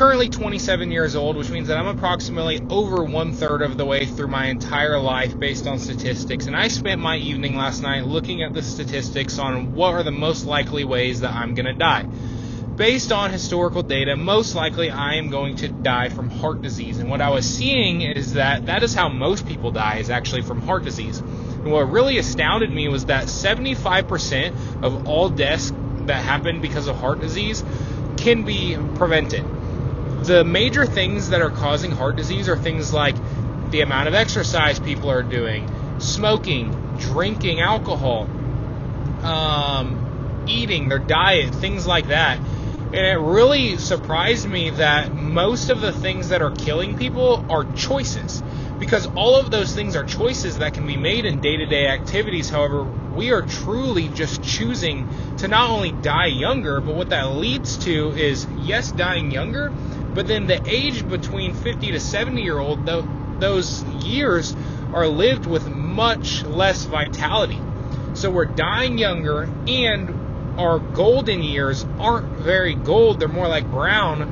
currently 27 years old, which means that I'm approximately over 1/3 of the way through my entire life based on statistics. And I spent my evening last night looking at the statistics on what are the most likely ways that I'm going to die. Based on historical data, most likely I am going to die from heart disease. And what I was seeing is that is how most people die, is actually from heart disease. And what really astounded me was that 75% of all deaths that happen because of heart disease can be prevented. The major things that are causing heart disease are things like the amount of exercise people are doing, smoking, drinking alcohol, eating, their diet, things like that. And it really surprised me that most of the things that are killing people are choices, because all of those things are choices that can be made in day-to-day activities. However, we are truly just choosing to not only die younger, but what that leads to is, yes, dying younger, but then the age between 50 to 70-year-old, those years are lived with much less vitality. So we're dying younger, and our golden years aren't very gold, they're more like brown,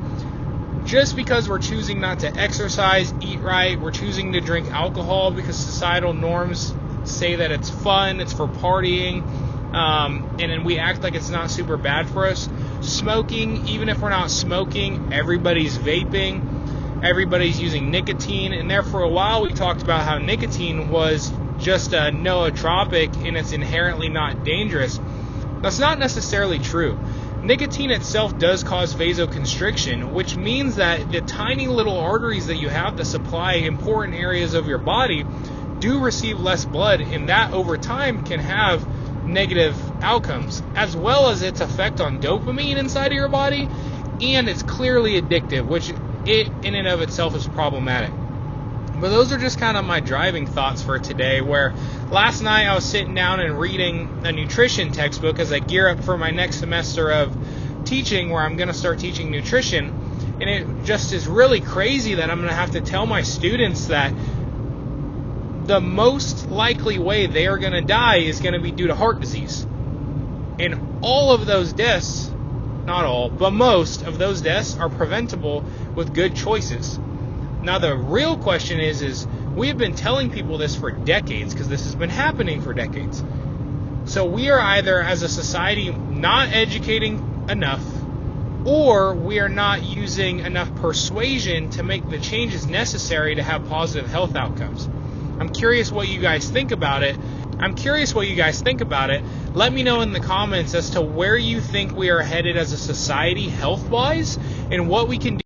just because we're choosing not to exercise, eat right, we're choosing to drink alcohol because societal norms say that it's fun, it's for partying, and then we act like it's not super bad for us. Smoking, even if we're not smoking, everybody's vaping, everybody's using nicotine, and there for a while we talked about how nicotine was just a nootropic and it's inherently not dangerous. That's not necessarily true. Nicotine itself does cause vasoconstriction, which means that the tiny little arteries that you have that supply important areas of your body do receive less blood, and that over time can have negative outcomes, as well as its effect on dopamine inside of your body, and it's clearly addictive, which it in and of itself is problematic. But those are just kind of my driving thoughts for today, where last night I was sitting down and reading a nutrition textbook as I gear up for my next semester of teaching, where I'm going to start teaching nutrition. And it just is really crazy that I'm going to have to tell my students that the most likely way they are going to die is going to be due to heart disease. And all of those deaths, not all, but most of those deaths are preventable with good choices. Now, the real question is we have been telling people this for decades, because this has been happening for decades. So we are either, as a society, not educating enough, or we are not using enough persuasion to make the changes necessary to have positive health outcomes. I'm curious what you guys think about it. Let me know in the comments as to where you think we are headed as a society health-wise, and what we can do